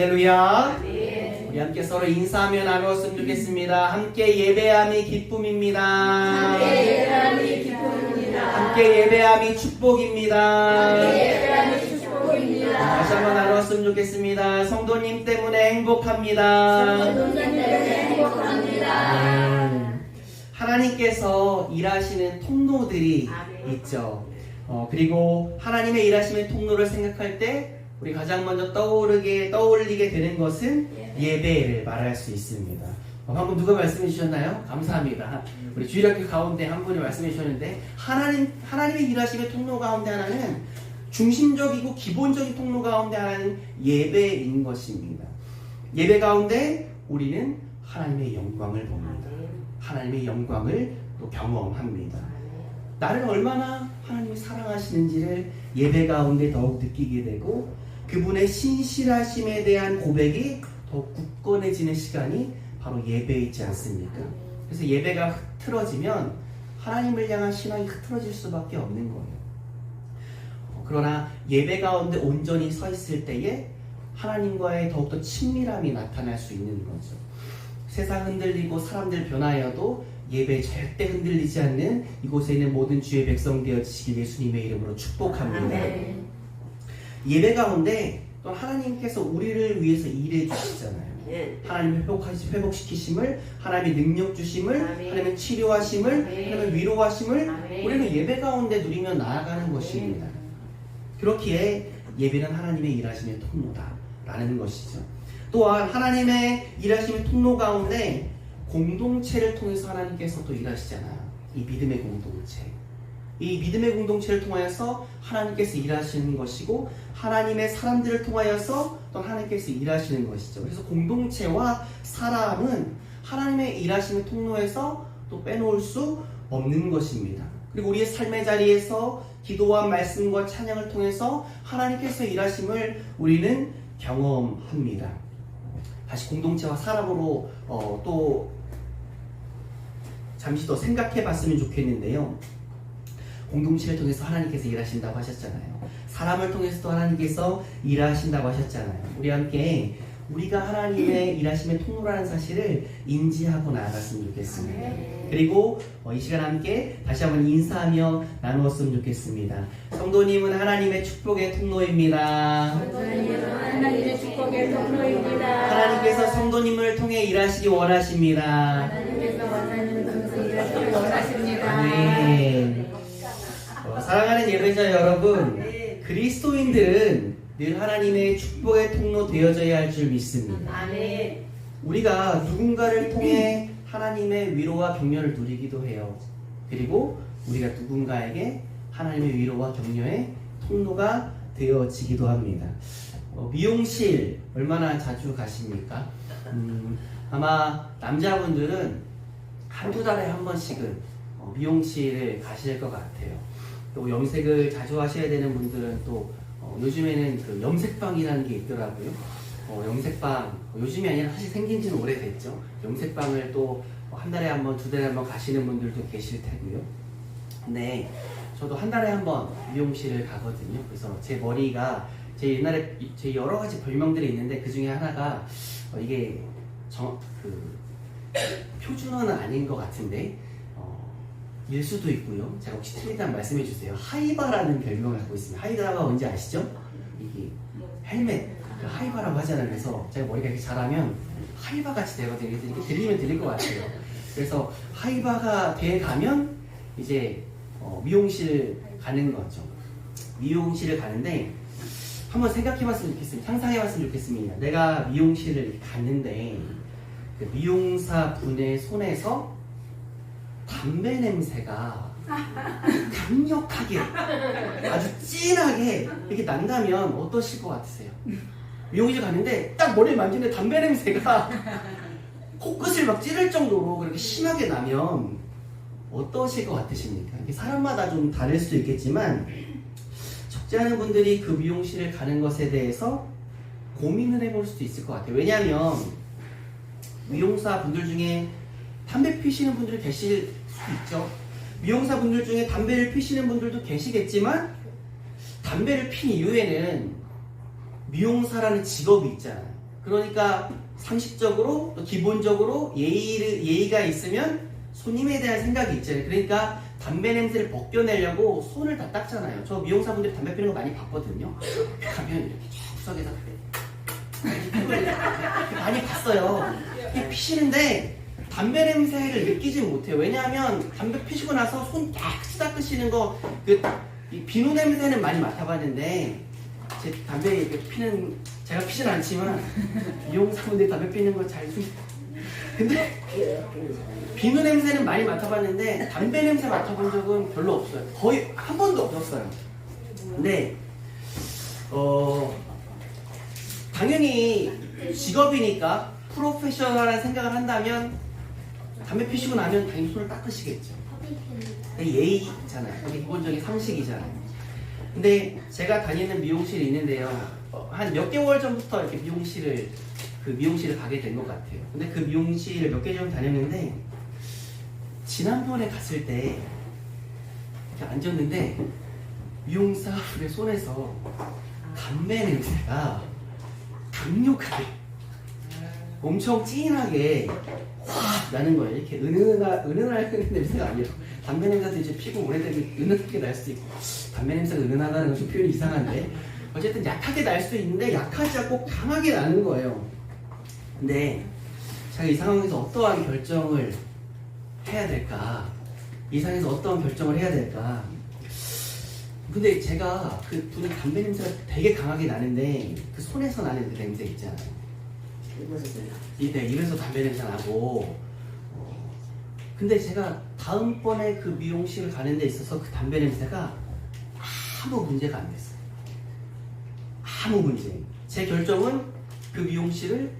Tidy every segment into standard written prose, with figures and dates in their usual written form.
할렐루야. 네. 우리 함께 서로 인사하며 나누었으면 좋겠습니다. 함께 예배함이 기쁨입니다. 함께 예배함이 기쁨입니다. 함께 예배함이 축복입니다. 함께 예배함이 축복입니다. 다시 한번 나누었으면 좋겠습니다. 성도님 때문에 행복합니다. 성도님 때문에 행복합니다. 하나님께서 일하시는 통로들이 아멘. 있죠. 그리고 하나님의 일하시는 통로를 생각할 때 우리 가장 먼저 떠올리게 되는 것은 예배를 말할 수 있습니다. 방금 누가 말씀해 주셨나요? 감사합니다. 우리 주일학교 가운데 한 분이 말씀해 주셨는데 하나님의 일하심의 통로 가운데 하나는 중심적이고 기본적인 통로 가운데 하나는 예배인 것입니다. 예배 가운데 우리는 하나님의 영광을 봅니다. 하나님의 영광을 또 경험합니다. 나를 얼마나 하나님이 사랑하시는지를 예배 가운데 더욱 느끼게 되고 그분의 신실하심에 대한 고백이 더욱 굳건해지는 시간이 바로 예배이지 않습니까? 그래서 예배가 흐트러지면 하나님을 향한 신앙이 흐트러질 수밖에 없는 거예요. 그러나 예배 가운데 온전히 서 있을 때에 하나님과의 더욱더 친밀함이 나타날 수 있는 거죠. 세상 흔들리고 사람들 변하여도 예배 절대 흔들리지 않는 이곳에 있는 모든 주의 백성 되어지시길 예수님의 이름으로 축복합니다. 예배 가운데 또 하나님께서 우리를 위해서 일해 주시잖아요. 하나님의 회복시키심을, 하나님의 능력 주심을, 하나님의 치료하심을, 하나님의 위로하심을 우리는 예배 가운데 누리며 나아가는 것입니다. 그렇기에 예배는 하나님의 일하심의 통로다라는 것이죠. 또한 하나님의 일하심의 통로 가운데 공동체를 통해서 하나님께서 또 일하시잖아요. 이 믿음의 공동체. 이 믿음의 공동체를 통하여서 하나님께서 일하시는 것이고 하나님의 사람들을 통하여서 또 하나님께서 일하시는 것이죠. 그래서 공동체와 사람은 하나님의 일하시는 통로에서 또 빼놓을 수 없는 것입니다. 그리고 우리의 삶의 자리에서 기도와 말씀과 찬양을 통해서 하나님께서 일하심을 우리는 경험합니다. 다시 공동체와 사람으로 또 잠시 더 생각해 봤으면 좋겠는데요. 공동체를 통해서 하나님께서 일하신다고 하셨잖아요. 사람을 통해서도 하나님께서 일하신다고 하셨잖아요. 우리 함께 우리가 하나님의 일하심의 통로라는 사실을 인지하고 나아갔으면 좋겠습니다. 그리고 이 시간 함께 다시 한번 인사하며 나누었으면 좋겠습니다. 성도님은 하나님의 축복의 통로입니다. 하나님의 축복의 통로입니다. 하나님께서 성도님을 통해 일하시기 원하십니다. 하나님께서 원하는 것을 일하시기 원하십니다. 아멘. 사랑하는 예배자 여러분, 그리스도인들은 늘 하나님의 축복의 통로 되어져야 할 줄 믿습니다. 아멘. 우리가 누군가를 통해 하나님의 위로와 격려를 누리기도 해요. 그리고 우리가 누군가에게 하나님의 위로와 격려의 통로가 되어지기도 합니다. 미용실 얼마나 자주 가십니까? 아마 남자분들은 한두 달에 한 번씩은 미용실을 가실 것 같아요. 또 염색을 자주 하셔야 되는 분들은 또 요즘에는 그 염색방이라는 게 있더라고요. 염색방, 요즘이 아니라 사실 생긴 지는 오래됐죠. 염색방을 또 한 달에 한 번, 두 달에 한 번 가시는 분들도 계실 테고요. 근데 저도 한 달에 한 번 미용실을 가거든요. 그래서 제 머리가 제 옛날에 제 여러 가지 별명들이 있는데 그 중에 하나가 이게 표준어는 아닌 것 같은데 일 수도 있고요. 제가 혹시 틀리다면 말씀해 주세요. 하이바라는 별명을 갖고 있습니다. 하이바가 뭔지 아시죠? 이게 헬멧 하이바라고 하잖아요. 그래서 제가 머리가 이렇게 자라면 하이바 같이 되거든요. 이렇게 들리면 들릴 것 같아요. 그래서 하이바가 돼 가면 이제 미용실 가는 거죠. 미용실을 가는데 한번 생각해봤으면 좋겠습니다. 상상해봤으면 좋겠습니다. 내가 미용실을 갔는데 그 미용사 분의 손에서 담배 냄새가 강력하게 아주 진하게 이렇게 난다면 어떠실 것 같으세요? 미용실 갔는데 딱 머리를 만지는데 담배 냄새가 코끝을 막 찌를 정도로 그렇게 심하게 나면 어떠실 것 같으십니까? 이게 사람마다 좀 다를 수도 있겠지만 적지 않은 분들이 그 미용실을 가는 것에 대해서 고민을 해볼 수도 있을 것 같아요. 왜냐하면 미용사 분들 중에 담배 피시는 분들이 계실 수 있죠. 미용사 분들 중에 담배를 피시는 분들도 계시겠지만 담배를 핀 이후에는 미용사라는 직업이 있잖아요. 그러니까 상식적으로 또 기본적으로 예의가 있으면 손님에 대한 생각이 있잖아요. 그러니까 담배 냄새를 벗겨내려고 손을 다 닦잖아요. 저 미용사분들이 담배 피는 거 많이 봤거든요. 가면 이렇게 쭉 구석에서 많이 봤어요. 이렇게 피시는데 담배 냄새를 느끼지 못해요. 왜냐하면 담배 피시고 나서 손 깨끗이 닦으시는 거, 이 비누 냄새는 많이 맡아봤는데 제 담배 이렇게 피는, 제가 피진 않지만 미용사분들이 담배 피는 거 잘 근데 비누 냄새는 많이 맡아봤는데 담배 냄새 맡아본 적은 별로 없어요. 거의 한 번도 없었어요. 근데 당연히 직업이니까 프로페셔널한 생각을 한다면 담배 피시고 나면 당연히 손을 닦으시겠죠. 예의잖아요. 그게 기본적인 상식이잖아요. 근데 제가 다니는 미용실이 있는데요. 한 몇 개월 전부터 이렇게 미용실을 가게 된 것 같아요. 근데 그 미용실을 몇 개월 다녔는데 지난번에 갔을 때 이렇게 앉았는데 미용사분의 손에서 담배 냄새가 강력하게 엄청 진하게 확 나는 거예요. 이렇게 은은한 냄새가 아니라 담배 냄새도 이제 피고 오래되면 은은하게 날 수도 있고, 담배 냄새가 은은하다는 건 좀 표현이 이상한데 어쨌든 약하게 날 수도 있는데 약하지 않고 강하게 나는 거예요. 근데 제가 이 상황에서 어떠한 결정을 해야 될까? 이 상황에서 어떠한 결정을 해야 될까? 근데 제가 그 분이 담배 냄새가 되게 강하게 나는데 그 손에서 나는 그 냄새 있잖아요. 입에서 담배 냄새 나고. 근데 제가 다음번에 그 미용실을 가는 데 있어서 그 담배 냄새가 아무 문제가 안 됐어요. 아무 문제. 제 결정은 그 미용실을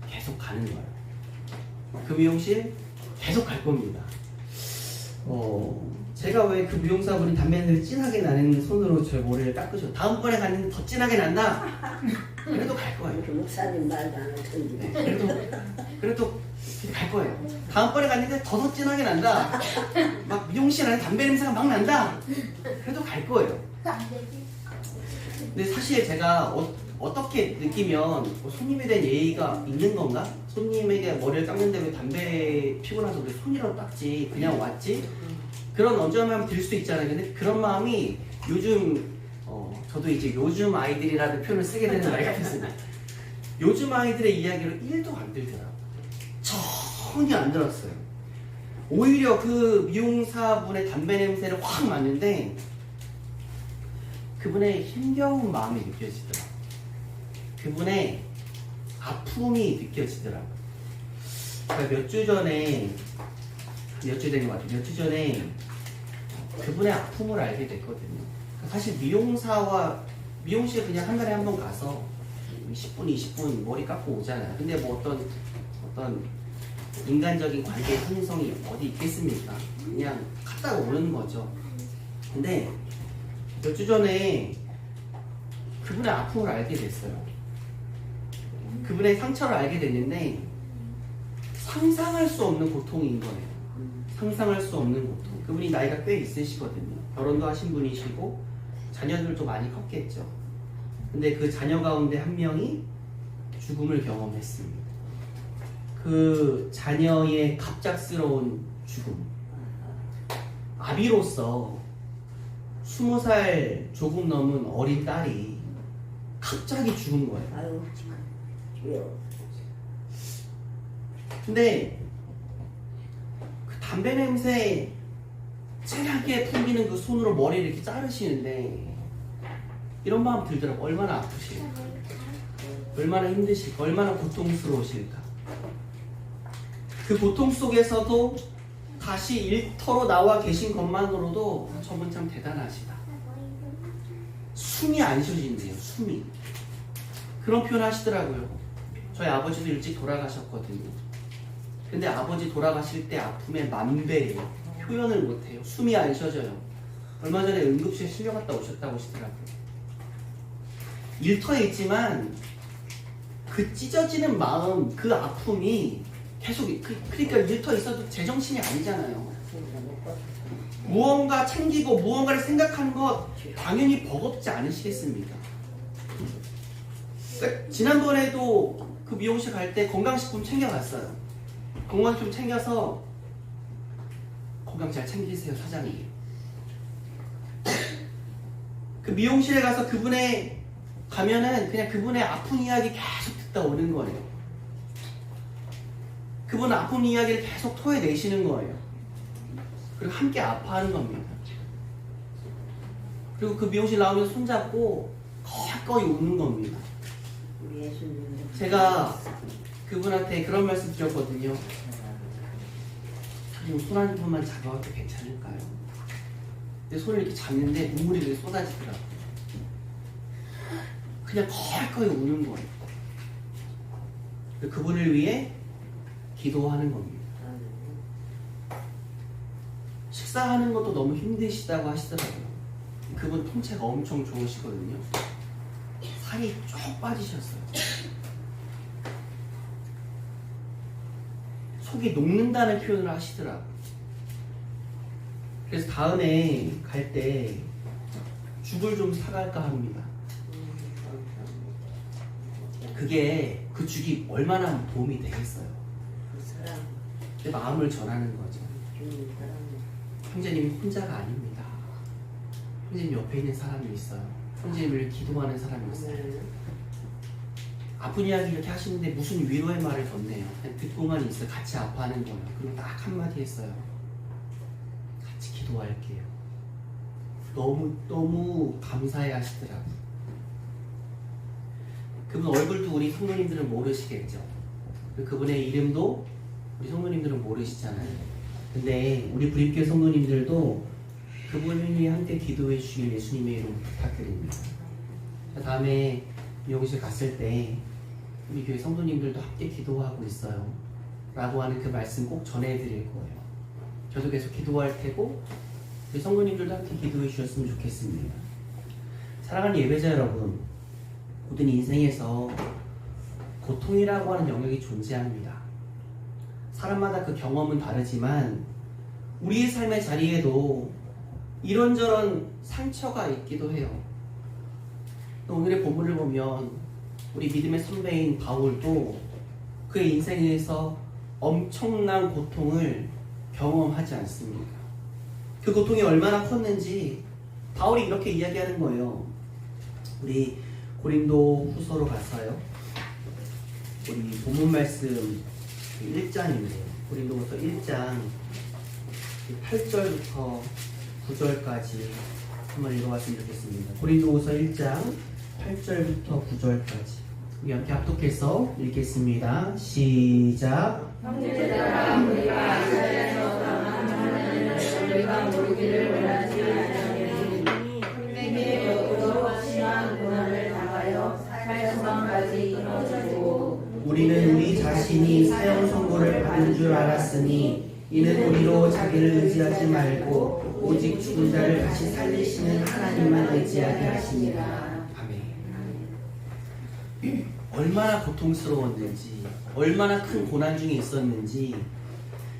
계속 가는 거예요. 그 미용실 계속 갈 겁니다. 제가 왜 그 미용사분이 담배 냄새를 진하게 나는 손으로 제 머리를 닦으셔. 다음번에 가는 더 진하게 난다? 그래도 갈 거예요. 목사님 말도 안 듣는데. 그래도 갈 거예요. 다음번에 갔는데 더 진하게 난다. 막 미용실 안에 담배 냄새가 막 난다. 그래도 갈 거예요. 근데 사실 제가 어떻게 느끼면 손님에 대한 예의가 있는 건가? 손님에게 머리를 깎는데 왜 담배 피고 나서 왜 손이라도 닦지? 그냥 왔지? 그런 언짢은 들 수도 있잖아요. 근데 그런 마음이 요즘 저도 이제 요즘 아이들이라는 표현을 쓰게 되는 나이가 됐습니다. 요즘 아이들의 이야기로 1도 안 들더라고요. 전혀 안 들었어요. 오히려 그 미용사분의 담배 냄새를 확 맡는데 그분의 힘겨운 마음이 느껴지더라고요. 그분의 아픔이 느껴지더라고요. 제가 몇 주 된 것 같아요. 몇 주 전에 그분의 아픔을 알게 됐거든요. 사실 미용실 그냥 한 달에 한 번 가서 10분, 20분 머리 깎고 오잖아요. 근데 뭐 어떤 인간적인 관계의 형성이 어디 있겠습니까? 그냥 갔다 오는 거죠. 근데 몇 주 전에 그분의 아픔을 알게 됐어요. 그분의 상처를 알게 됐는데 상상할 수 없는 고통인 거예요. 상상할 수 없는 고통. 그분이 나이가 꽤 있으시거든요. 결혼도 하신 분이시고 자녀들도 많이 컸겠죠. 근데 그 자녀 가운데 한 명이 죽음을 경험했습니다. 그 자녀의 갑작스러운 죽음. 아비로서 20살 조금 넘은 어린 딸이 갑자기 죽은 거예요. 아유, 주여. 근데 그 담배 냄새 진하게 풍기는 그 손으로 머리를 이렇게 자르시는데 이런 마음 들더라고. 얼마나 아프실까, 얼마나 힘드실까, 얼마나 고통스러우실까. 그 고통 속에서도 다시 일터로 나와 계신 것만으로도 저분 참 대단하시다. 숨이 안 쉬어진대요. 숨이. 그런 표현 하시더라고요. 저희 아버지도 일찍 돌아가셨거든요. 근데 아버지 돌아가실 때 아픔의 만배예요. 표현을 못해요. 숨이 안 쉬어져요. 얼마 전에 응급실에 실려갔다 오셨다고 하시더라고요. 일터에 있지만 그 찢어지는 마음, 그 아픔이 계속 그러니까 일터에 있어도 제정신이 아니잖아요. 무언가 챙기고 무언가를 생각하는 것 당연히 버겁지 않으시겠습니까? 그러니까 지난번에도 그 미용실 갈 때 건강식품 챙겨갔어요. 건강식품 챙겨서 건강 잘 챙기세요, 사장님. 그 미용실에 가서 그분의 가면은 그냥 그분의 아픈 이야기 계속 듣다 오는 거예요. 그분 아픈 이야기를 계속 토해내시는 거예요. 그리고 함께 아파하는 겁니다. 그리고 그 미용실 나오면 손잡고 거의 우는 겁니다. 우리 예수님. 제가 그분한테 그런 말씀 드렸거든요. 사장님 손 한 번만 잡아도 괜찮을까요? 근데 손을 이렇게 잡는데 눈물이 이렇게 쏟아지더라고요. 그냥 거의 우는 거예요. 그분을 위해 기도하는 겁니다. 식사하는 것도 너무 힘드시다고 하시더라고요. 그분 통체가 엄청 좋으시거든요. 살이 쭉 빠지셨어요. 속이 녹는다는 표현을 하시더라고요. 그래서 다음에 갈 때 죽을 좀 사갈까 합니다. 그게 그 죽이 얼마나 도움이 되겠어요. 그 사람. 내 마음을 전하는 거죠. 죽는 사람. 형제님 혼자가 아닙니다. 형제님 옆에 있는 사람이 있어요. 형제님을 기도하는 사람이 있어요. 아픈 이야기 이렇게 하시는데 무슨 위로의 말을 건네요. 그냥 듣고만 있어요. 같이 아파하는 거예요. 그리고 딱 한마디 했어요. 같이 기도할게요. 너무 감사해 하시더라고요. 그분 얼굴도 우리 성도님들은 모르시겠죠. 그분의 이름도 우리 성도님들은 모르시잖아요. 근데 우리 불입교회 성도님들도 그분이 함께 기도해 주시길 예수님의 이름 부탁드립니다. 다음에 미용실 갔을 때 우리 교회 성도님들도 함께 기도하고 있어요 라고 하는 그 말씀 꼭 전해드릴 거예요. 저도 계속 기도할 테고 우리 성도님들도 함께 기도해 주셨으면 좋겠습니다. 사랑하는 예배자 여러분, 모든 인생에서 고통이라고 하는 영역이 존재합니다. 사람마다 그 경험은 다르지만 우리의 삶의 자리에도 이런저런 상처가 있기도 해요. 오늘의 본문을 보면 우리 믿음의 선배인 바울도 그의 인생에서 엄청난 고통을 경험하지 않습니까? 그 고통이 얼마나 컸는지 바울이 이렇게 이야기하는 거예요. 우리 고린도 후서로 가서요. 우리 본문 말씀 1장인데요. 고린도 후서 1장 8절부터 9절까지 한번 읽어봤으면 좋겠습니다. 고린도 후서 1장 8절부터 9절까지 우리 함께 합독해서 읽겠습니다. 시작. 형제들아, 우리가 아시아에서 당한 하나님을 우리가 모르기를 원하지 않으니 내게 더욱더 심한 고난을 당하여 사형선까지 끊어지고 우리는 우리 자신이 사형 선고를 받는 줄 알았으니 이는 우리로 자기를 의지하지 말고 오직 죽은 자를 다시 살리시는 하나님만 의지하게 하십니다. 아멘. 얼마나 고통스러웠는지, 얼마나 큰 고난 중에 있었는지,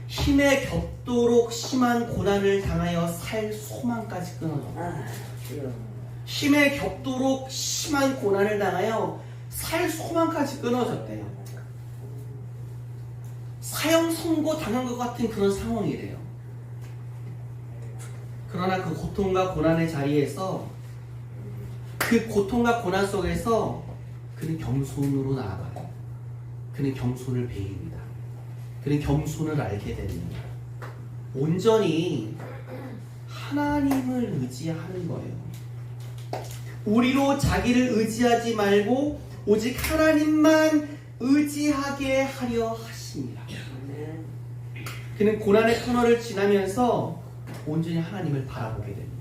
힘에 겹도록 심한 고난을 당하여 살 소망까지 끊어졌다. 힘에 겹도록 심한 고난을 당하여 살 소망까지 끊어졌대요. 사형 선고 당한 것 같은 그런 상황이래요. 그러나 그 고통과 고난의 자리에서, 그 고통과 고난 속에서 그는 겸손으로 나아가요. 그는 겸손을 배웁니다. 그는 겸손을 알게 됩니다. 온전히 하나님을 의지하는 거예요. 우리로 자기를 의지하지 말고 오직 하나님만 의지하게 하려 하십니다. 그는 고난의 터널을 지나면서 온전히 하나님을 바라보게 됩니다.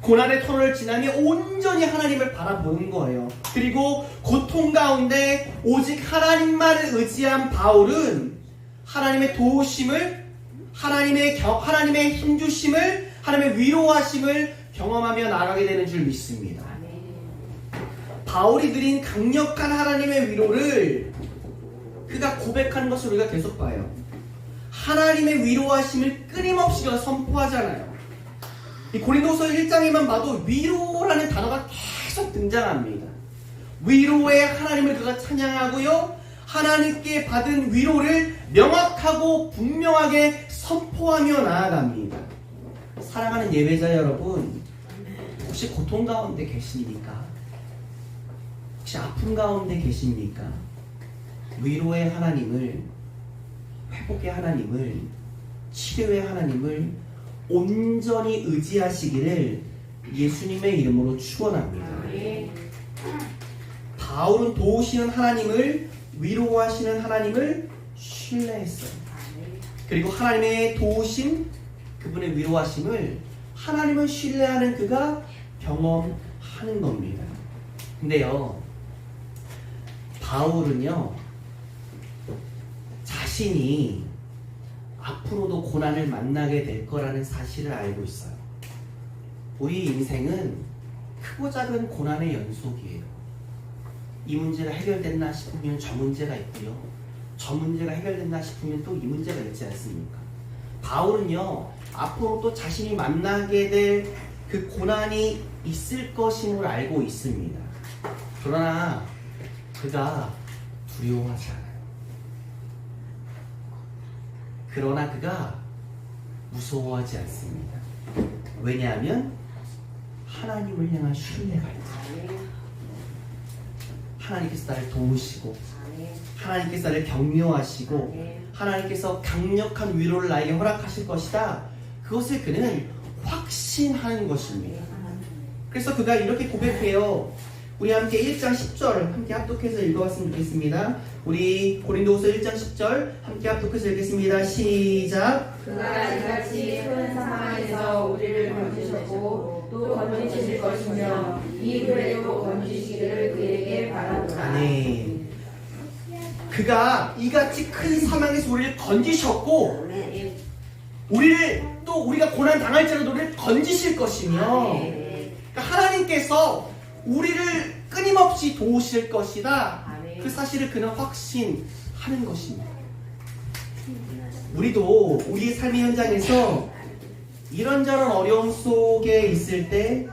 고난의 터널을 지나며 온전히 하나님을 바라보는 거예요. 그리고 고통 가운데 오직 하나님만을 의지한 바울은 하나님의 도우심을, 하나님의 힘주심을, 하나님의 위로하심을 경험하며 나아가게 되는 줄 믿습니다. 바울이 드린 강력한 하나님의 위로를 그가 고백하는 것을 우리가 계속 봐요. 하나님의 위로하심을 끊임없이 그가 선포하잖아요. 이 고린도서 1장에만 봐도 위로라는 단어가 계속 등장합니다. 위로의 하나님을 그가 찬양하고요. 하나님께 받은 위로를 명확하고 분명하게 선포하며 나아갑니다. 사랑하는 예배자 여러분, 혹시 고통 가운데 계십니까? 혹시 아픔 가운데 계십니까? 위로의 하나님을, 회복의 하나님을, 치료의 하나님을 온전히 의지하시기를 예수님의 이름으로 축원합니다. 바울은 도우시는 하나님을, 위로하시는 하나님을 신뢰했어요. 그리고 하나님의 도우심, 그분의 위로하심을 하나님을 신뢰하는 그가 경험하는 겁니다. 근데요, 바울은요, 자신이 앞으로도 고난을 만나게 될 거라는 사실을 알고 있어요. 우리 인생은 크고 작은 고난의 연속이에요. 이 문제가 해결됐나 싶으면 저 문제가 있고요. 저 문제가 해결됐나 싶으면 또 이 문제가 있지 않습니까? 바울은요, 앞으로 또 자신이 만나게 될 그 고난이 있을 것임을 알고 있습니다. 그러나 그가 두려워하지 않아요. 그러나 그가 무서워하지 않습니다. 왜냐하면 하나님을 향한 신뢰가 있어요. 하나님께서 나를 도우시고, 하나님께서 나를 격려하시고, 하나님께서 강력한 위로를 나에게 허락하실 것이다. 그것을 그는 확신하는 것입니다. 그래서 그가 이렇게 고백해요. 우리 함께 1장 10절 함께 합독해서 읽어봤으면 좋겠습니다. 우리 고린도후서 1장 10절 함께 합독해서 읽겠습니다. 시작. 그가 이같이 큰 사망에서 우리를 건지셨고 또 건지실 것이며 이후에도 건지시기를 그에게 바라노라. 아멘. 그가 이같이 큰 사망에서 우리를 건지셨고, 우리를 또 우리가 고난 당할지라도 우리를 건지실 것이며, 그러니까 하나님께서 우리를 끊임없이 도우실 것이다. 그 사실을 그는 확신하는 것입니다. 우리도 우리의 삶의 현장에서 이런저런 어려움 속에 있을 때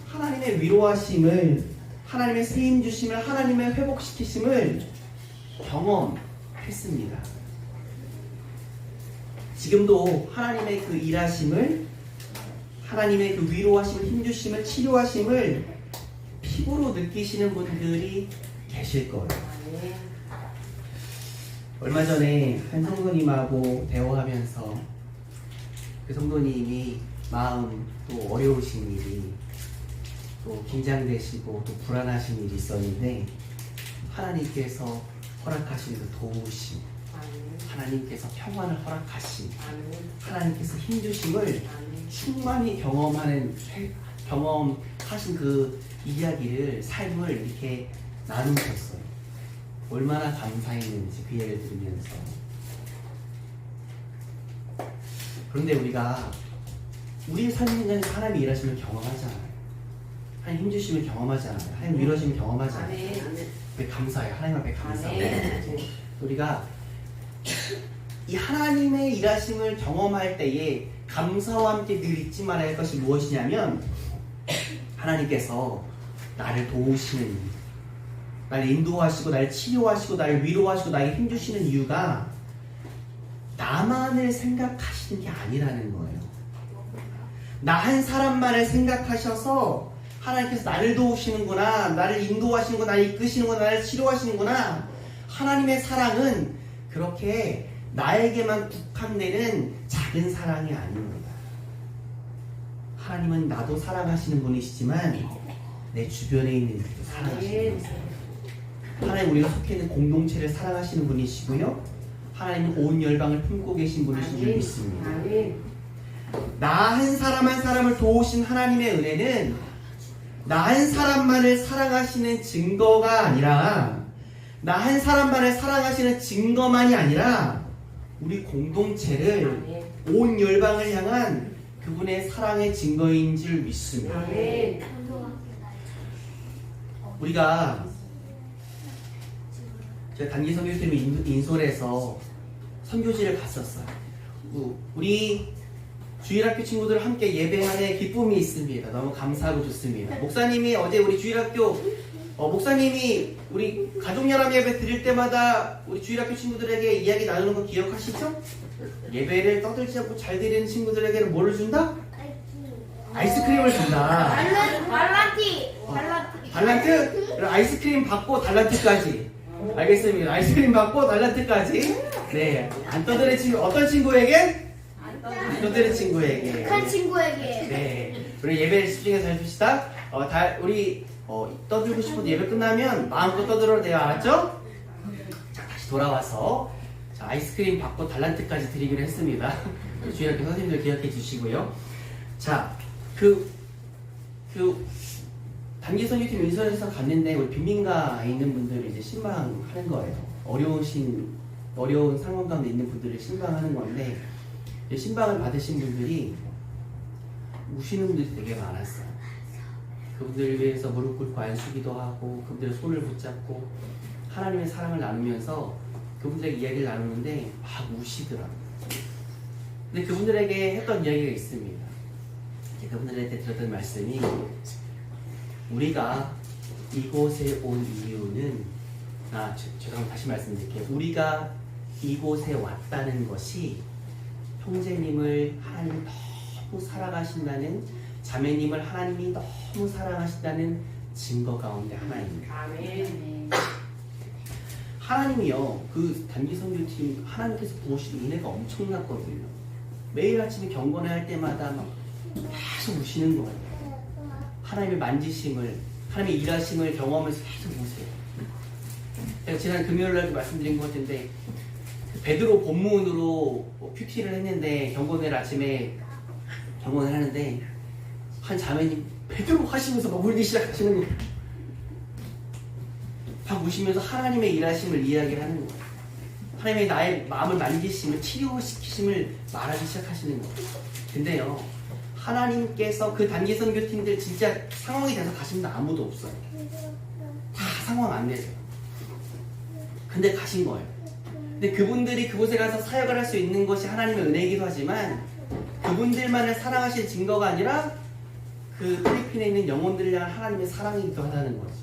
하나님의 위로하심을, 하나님의 세임 주심을, 하나님의 회복시키심을 경험했습니다. 지금도 하나님의 그 일하심을, 하나님의 그 위로하심을, 힘주심을, 치료하심을 피부로 느끼시는 분들이 계실 거예요. 얼마 전에 한 성도님하고 대화하면서 그 성도님이 마음 또 어려우신 일이, 또 긴장되시고 또 불안하신 일이 있었는데, 하나님께서 허락하신 그 도우심, 하나님께서 평안을 허락하심, 하나님께서 힘주심을 충만히 경험하신 그 이야기를, 삶을 이렇게 나누셨어요. 얼마나 감사했는지 그 얘기를 들으면서. 그런데 우리가 우리의 삶 현장에서 하나님의 일하심을 경험하잖아요. 하나님 힘주심을 경험하잖아요. 하나님 위로하심을 경험하잖아요. 왜 감사해요? 하나님 앞에 감사해요. 우리가 이 하나님의 일하심을 경험할 때에 감사와 함께 늘 잊지 말아야 할 것이 무엇이냐면, 하나님께서 나를 도우시는, 나를 인도하시고, 나를 치료하시고, 나를 위로하시고, 나에게 힘주시는 이유가 나만을 생각하시는 게 아니라는 거예요. 나 한 사람만을 생각하셔서 하나님께서 나를 도우시는구나, 나를 인도하시는구나, 나를 이끄시는구나, 나를 치료하시는구나. 하나님의 사랑은 그렇게 나에게만 국한되는 작은 사랑이 아닙니다. 하나님은 나도 사랑하시는 분이시지만 내 주변에 있는 이들도 사랑하시는 분이세요. 하나님, 우리가 속해 있는 공동체를 사랑하시는 분이시고요, 하나님은 온 열방을 품고 계신 분이신 줄 믿습니다. 나 한 사람 한 사람을 도우신 하나님의 은혜는 나 한 사람만을 사랑하시는 증거가 아니라, 나 한 사람만을 사랑하시는 증거만이 아니라 우리 공동체를, 온 열방을 향한 그분의 사랑의 증거인 줄 믿습니다. 우리가, 제가 단기 선교팀 인솔에서 선교지를 갔었어요. 우리 주일학교 친구들 함께 예배하는 기쁨이 있습니다. 너무 감사하고 좋습니다. 목사님이 어제 우리 주일학교 목사님이 우리 가족연합 예배 드릴 때마다 우리 주일학교 친구들에게 이야기 나누는 거 기억하시죠? 예배를 떠들지 않고 잘 드리는 친구들에게는 뭐를 준다? 아이스크림을 준다. 달란트? 그럼 아이스크림 받고 달란트까지. 알겠습니다. 아이스크림 받고 달란트까지. 네. 안 떠드는 친구, 어떤 친구에게? 안 떠드는 친구에게. 큰 친구에게. 네. 우리 예배를 집중해서 해줍시다. 우리 떠들고 싶어도 예배 끝나면 마음껏 떠들어도 돼요. 알았죠? 자, 다시 돌아와서 자, 아이스크림 받고 달란트까지 드리기로 했습니다. 주일학교 선생님들 기억해 주시고요. 자, 단기선교팀 인선에서 갔는데 우리 빈민가에 있는 분들을 이제 신방하는 거예요. 어려운 상황 가운데 있는 분들을 신방하는 건데 신방을 받으신 분들이 우시는 분들이 되게 많았어요. 그분들을 위해서 무릎 꿇고 안수기도 하고 그분들의 손을 붙잡고 하나님의 사랑을 나누면서 그분들에게 이야기를 나누는데 막 우시더라고요. 근데 그분들에게 했던 이야기가 있습니다. 그분들한테 들었던 말씀이 우리가 이곳에 온 이유는 죄송합니다. 다시 말씀드릴게요. 우리가 이곳에 왔다는 것이 형제님을 하나님이 너무 사랑하신다는 자매님을 하나님이 너무 사랑하신다는 증거 가운데 하나입니다. 아멘. 하나님이요 그 단기선교팀 하나님께서 부으신 은혜가 엄청났거든요. 매일 아침에 경건회 할 때마다 막 계속 우시는 거예요. 하나님의 만지심을 하나님의 일하심을 경험하면서 계속 우세요. 제가 지난 금요일날도 말씀드린 것 같은데 베드로 본문으로 큐티를 했는데 경건회를 아침에 경건을 하는데 한 자매님 베드로 하시면서 막 울기 시작하시는 거예요. 막 우시면서 하나님의 일하심을 이야기를 하는 거예요. 하나님의 나의 마음을 만지심을 치료시키심을 말하기 시작하시는 거예요. 근데요 하나님께서 그 단기선교팀들 진짜 상황이 돼서 가신 분 아무도 없어요. 다 상황 안 되세요. 근데 가신 거예요. 근데 그분들이 그곳에 가서 사역을 할 수 있는 것이 하나님의 은혜이기도 하지만 그분들만을 사랑하실 증거가 아니라 그 필리핀에 있는 영혼들을 향한 하나님의 사랑이기도 하다는 거죠.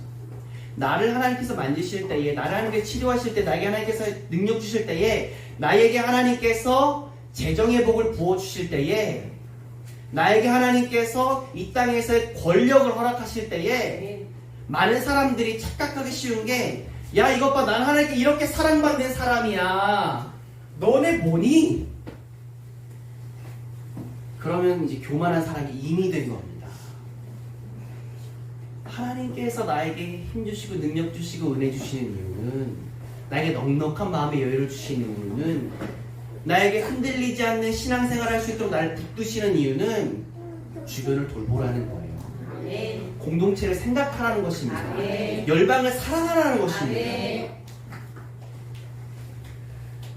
나를 하나님께서 만지실 때에, 나를 하나님께서 치료하실 때, 나에게 하나님께서 능력 주실 때에, 나에게 하나님께서 재정의 복을 부어주실 때에, 나에게 하나님께서 이 땅에서의 권력을 허락하실 때에 많은 사람들이 착각하기 쉬운 게 야 이것 봐 난 하나님께 이렇게 사랑받는 사람이야 너네 뭐니? 그러면 이제 교만한 사람이 이미 된 겁니다. 하나님께서 나에게 힘주시고 능력 주시고 은혜 주시는 이유는 나에게 넉넉한 마음의 여유를 주시는 이유는 나에게 흔들리지 않는 신앙생활을 할 수 있도록 나를 붙드시는 이유는 주변을 돌보라는 거예요. 아멘. 공동체를 생각하라는 것입니다. 아멘. 열방을 사랑하라는 것입니다. 아멘.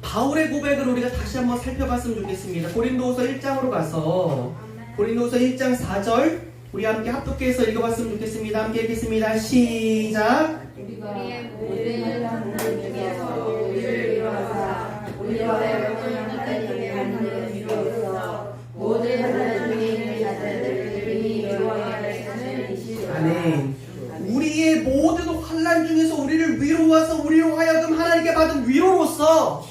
바울의 고백을 우리가 다시 한번 살펴봤으면 좋겠습니다. 고린도후서 1장으로 가서 고린도후서 1장 4절 우리 함께 합독해서 읽어봤으면 좋겠습니다. 함께 읽겠습니다. 시작. 우리의 모든 당들 중에서 우리를 위로하사 우리와 영원하게 하는 위로로서 모든 하나님 중에 있는 자들을 위로하게 하시는 이시로다. 아멘. 우리의 모든 환난 중에서 우리를 위로하서 우리로 하여금 하나님께 받은 위로로서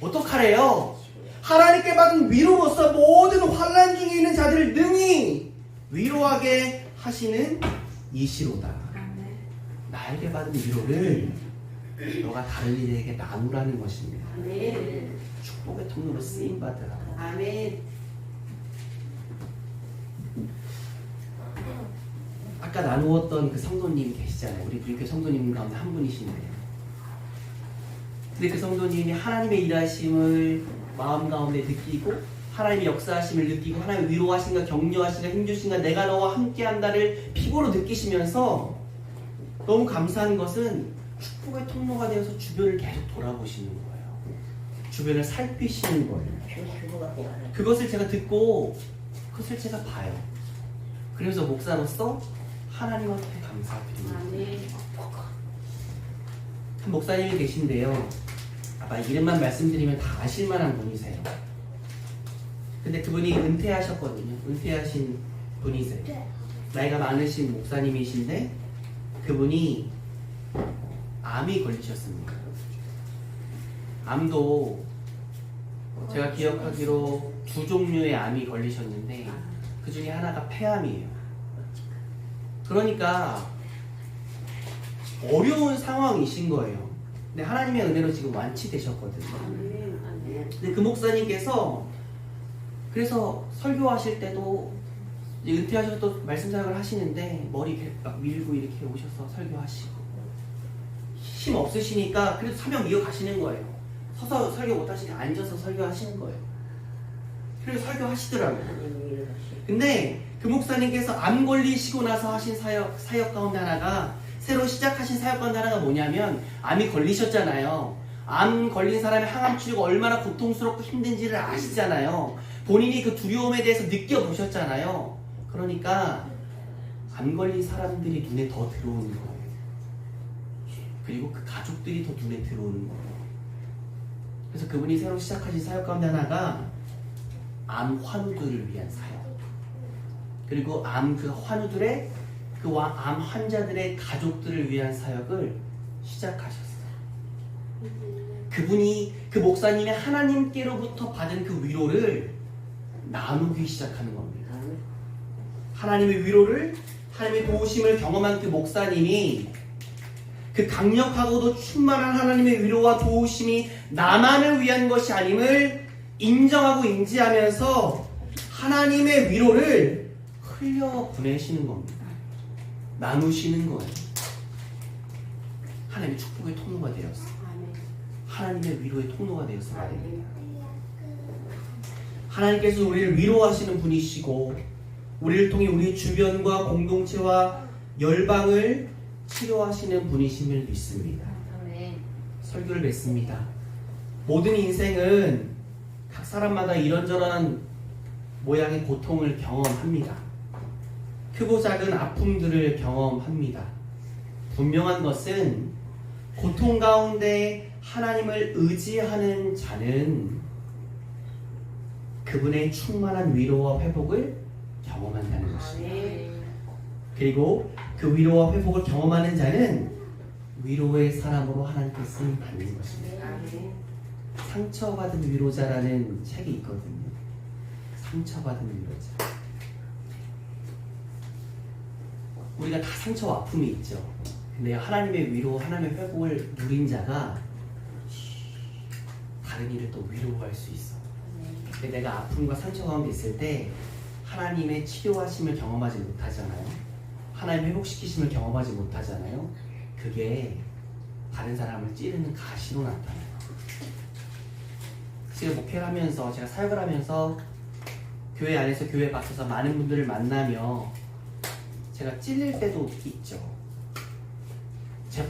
어떡하래요? 하나님께 받은 위로로서 모든 환난 중에 있는 자들을 능히 위로하게 하시는 이시로다. 나에게 받은 위로를 너가 다른 이에게 나누라는 것입니다. 아멘. 축복의 통로로 쓰임 받으라. 아멘. 아까 나누었던 그 성도님 계시잖아요. 우리 불교 성도님 가운데 한 분이신데요. 근데 그 성도님이 하나님의 일하심을 마음 가운데 느끼고 하나님의 역사하심을 느끼고 하나님의 위로하신가 격려하신가 힘주신가 내가 너와 함께한다를 피부로 느끼시면서 너무 감사한 것은 축복의 통로가 되어서 주변을 계속 돌아보시는 거예요. 주변을 살피시는 거예요. 그것을 제가 듣고 그것을 제가 봐요. 그래서 목사로서 하나님 앞에 감사드립니다. 아멘. 한 목사님이 계신데요. 아마 이름만 말씀드리면 다 아실만한 분이세요. 근데 그분이 은퇴하셨거든요. 은퇴하신 분이세요. 나이가 많으신 목사님이신데 그분이 암이 걸리셨습니다. 암도 제가 기억하기로 두 종류의 암이 걸리셨는데 그 중에 하나가 폐암이에요. 그러니까 어려운 상황이신 거예요. 근데 하나님의 은혜로 지금 완치되셨거든요. 근데 그 목사님께서 그래서 설교하실 때도 이제 은퇴하셔서 또 말씀 사역을 하시는데 머리 이렇게 막 밀고 이렇게 오셔서 설교하시고 힘 없으시니까 그래도 사명 이어가시는 거예요. 서서 설교 못하시니까 앉아서 설교하시는 거예요. 그래서 설교하시더라고요. 근데 그 목사님께서 암 걸리시고 나서 하신 사역 가운데 하나가 새로 시작하신 사역 가운데 하나가 뭐냐면 암이 걸리셨잖아요. 암 걸린 사람의 항암 치료가 얼마나 고통스럽고 힘든지를 아시잖아요. 본인이 그 두려움에 대해서 느껴보셨잖아요. 그러니까 암 걸린 사람들이 눈에 더 들어오는 거예요. 그리고 그 가족들이 더 눈에 들어오는 거예요. 그래서 그분이 새로 시작하신 사역 가운데 하나가 암 환우들을 위한 사역, 그리고 암 그 환우들의 그 암 환자들의 가족들을 위한 사역을 시작하셨어요. 그분이 그 목사님의 하나님께로부터 받은 그 위로를 나누기 시작하는 겁니다. 하나님의 위로를, 하나님의 도우심을 경험한 그 목사님이 그 강력하고도 충만한 하나님의 위로와 도우심이 나만을 위한 것이 아님을 인정하고 인지하면서 하나님의 위로를 흘려 보내시는 겁니다. 나누시는 거예요. 하나님의 축복의 통로가 되었어요. 하나님의 위로의 통로가 되었어야 됩니다. 하나님께서 우리를 위로하시는 분이시고 우리를 통해 우리 주변과 공동체와 열방을 치료하시는 분이심을 믿습니다. 설교를 맺습니다. 모든 인생은 각 사람마다 이런저런 모양의 고통을 경험합니다. 크고 작은 아픔들을 경험합니다. 분명한 것은 고통 가운데 하나님을 의지하는 자는 그분의 충만한 위로와 회복을 경험한다는 것입니다. 그리고 그 위로와 회복을 경험하는 자는 위로의 사람으로 하나님께 쓰임 받는 것입니다. 상처받은 위로자라는 책이 있거든요. 상처받은 위로자. 우리가 다 상처와 아픔이 있죠. 근데 하나님의 위로, 하나님의 회복을 누린 자가 다른 이를 또 위로할 수 있어. 근데 내가 아픔과 상처 가운데 있을 때 하나님의 치료하심을 경험하지 못하잖아요. 하나님의 회복시키심을 경험하지 못하잖아요. 그게 다른 사람을 찌르는 가시로 나타나요. 제가 목회를 하면서, 제가 사역을 하면서 교회 안에서 교회 밖에서 많은 분들을 만나며 제가 찔릴 때도 있죠.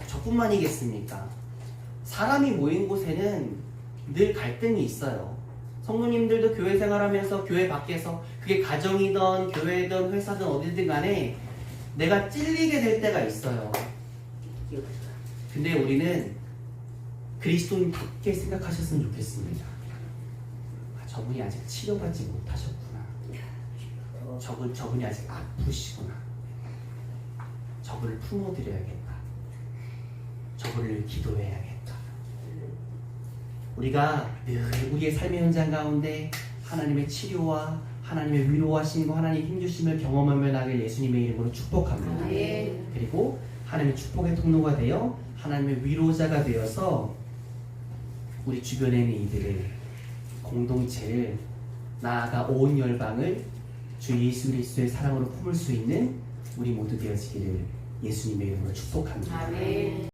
저뿐만이겠습니까? 사람이 모인 곳에는 늘 갈등이 있어요. 성도님들도 교회 생활하면서 교회 밖에서, 그게 가정이든 교회든 회사든 어디든 간에 내가 찔리게 될 때가 있어요. 근데 우리는 그리스도인답게 생각하셨으면 좋겠습니다. 저분이 아직 치료받지 못하셨구나. 저분이 아직 아프시구나. 저분을 품어드려야겠다. 저분을 기도해야겠다. 우리가 늘 우리의 삶의 현장 가운데 하나님의 치료와 하나님의 위로하심과 하나님의 힘주심을 경험하며 나길 예수님의 이름으로 축복합니다. 그리고 하나님의 축복의 통로가 되어 하나님의 위로자가 되어서 우리 주변에 있는 이들을, 공동체를, 나아가 온 열방을 주 예수 그리스도의 사랑으로 품을 수 있는 우리 모두 되어지기를 예수님의 이름으로 축복합니다.